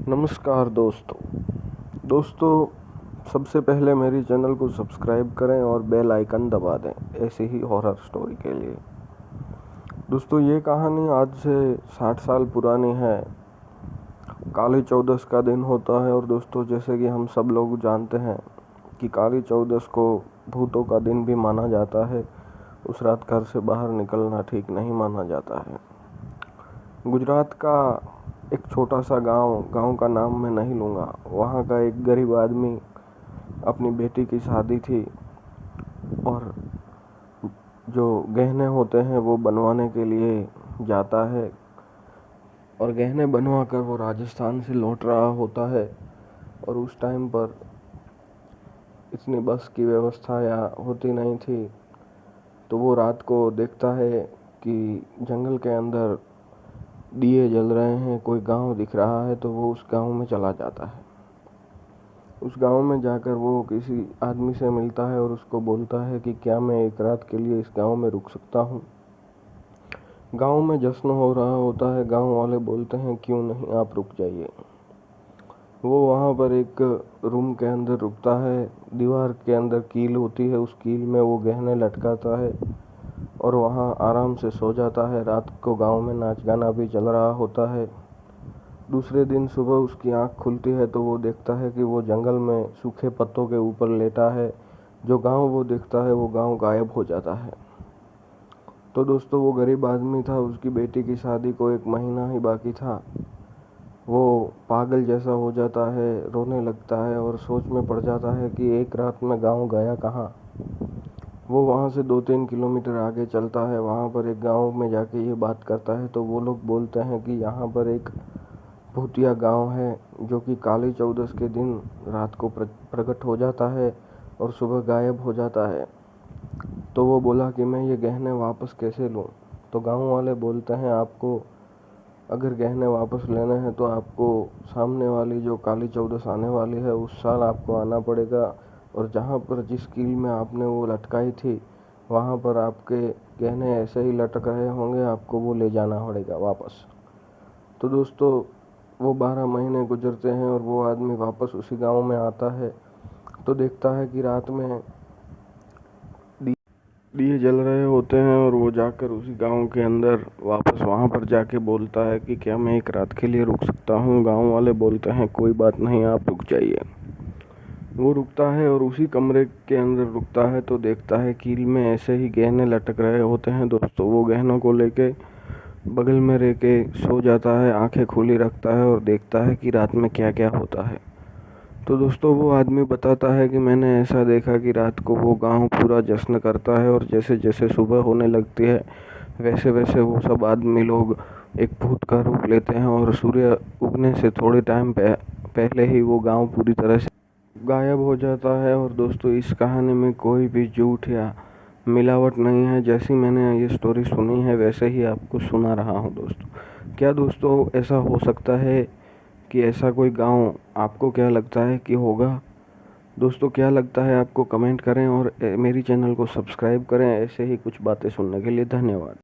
नमस्कार दोस्तों सबसे पहले मेरी चैनल को सब्सक्राइब करें और बेल आइकन दबा दें ऐसे ही हॉरर स्टोरी के लिए। दोस्तों ये कहानी आज से 60 साल पुरानी है। काली चौदस का दिन होता है और दोस्तों जैसे कि हम सब लोग जानते हैं कि काली चौदस को भूतों का दिन भी माना जाता है। उस रात घर से बाहर निकलना ठीक नहीं माना जाता है। गुजरात का एक छोटा सा गांव का नाम मैं नहीं लूँगा। वहाँ का एक गरीब आदमी अपनी बेटी की शादी थी और जो गहने होते हैं वो बनवाने के लिए जाता है और गहने बनवा कर वो राजस्थान से लौट रहा होता है। और उस टाइम पर इतनी बस की व्यवस्था या होती नहीं थी, तो वो रात को देखता है कि जंगल के अंदर दिए जल रहे हैं, कोई गांव दिख रहा है, तो वो उस गांव में चला जाता है। उस गांव में जाकर वो किसी आदमी से मिलता है और उसको बोलता है कि क्या मैं एक रात के लिए इस गांव में रुक सकता हूँ। गांव में जश्न हो रहा होता है। गांव वाले बोलते हैं क्यों नहीं, आप रुक जाइए। वो वहाँ पर एक रूम के अंदर रुकता है। दीवार के अंदर कील होती है, उस कील में वो गहने लटकाता है और वहाँ आराम से सो जाता है। रात को गांव में नाच गाना भी चल रहा होता है। दूसरे दिन सुबह उसकी आंख खुलती है तो वो देखता है कि वो जंगल में सूखे पत्तों के ऊपर लेटा है। जो गांव वो देखता है वो गांव गायब हो जाता है। तो दोस्तों वो गरीब आदमी था, उसकी बेटी की शादी को 1 महीना ही बाकी था। वो पागल जैसा हो जाता है, रोने लगता है और सोच में पड़ जाता है कि एक रात में गांव गया कहाँ। वो वहाँ से 2-3 किलोमीटर आगे चलता है। वहाँ पर एक गांव में जाके ये बात करता है तो वो लोग बोलते हैं कि यहाँ पर एक भूतिया गांव है जो कि काली चौदस के दिन रात को प्रकट हो जाता है और सुबह गायब हो जाता है। तो वो बोला कि मैं ये गहने वापस कैसे लूँ। तो गांव वाले बोलते हैं आपको अगर गहने वापस लेने हैं तो आपको सामने वाली जो काली चौदस आने वाली है उस साल आपको आना पड़ेगा, और जहाँ पर जिस कील में आपने वो लटकाई थी वहाँ पर आपके गहने ऐसे ही लटक रहे होंगे, आपको वो ले जाना पड़ेगा वापस। तो दोस्तों वो 12 महीने गुजरते हैं और वो आदमी वापस उसी गांव में आता है तो देखता है कि रात में दिए जल रहे होते हैं और वो जाकर उसी गांव के अंदर वापस वहां पर जाके बोलता है कि क्या मैं एक रात के लिए रुक सकता हूँ। गांव वाले बोलते हैं कोई बात नहीं, आप रुक जाइए। वो रुकता है और उसी कमरे के अंदर रुकता है तो देखता है कील में ऐसे ही गहने लटक रहे होते हैं। दोस्तों वो गहनों को लेके बगल में रह के सो जाता है, आंखें खुली रखता है और देखता है कि रात में क्या क्या होता है। तो दोस्तों वो आदमी बताता है कि मैंने ऐसा देखा कि रात को वो गांव पूरा जश्न करता है और जैसे जैसे सुबह होने लगती है वैसे वैसे वो सब आदमी लोग एक भूत का रूप लेते हैं और सूर्य उगने से थोड़े टाइम पहले ही वो गांव पूरी तरह से गायब हो जाता है। और दोस्तों इस कहानी में कोई भी झूठ या मिलावट नहीं है। जैसी मैंने ये स्टोरी सुनी है वैसे ही आपको सुना रहा हूँ दोस्तों। क्या दोस्तों ऐसा हो सकता है कि ऐसा कोई गांव आपको क्या लगता है कि होगा? दोस्तों क्या लगता है आपको, कमेंट करें और मेरी चैनल को सब्सक्राइब करें ऐसे ही कुछ बातें सुनने के लिए। धन्यवाद।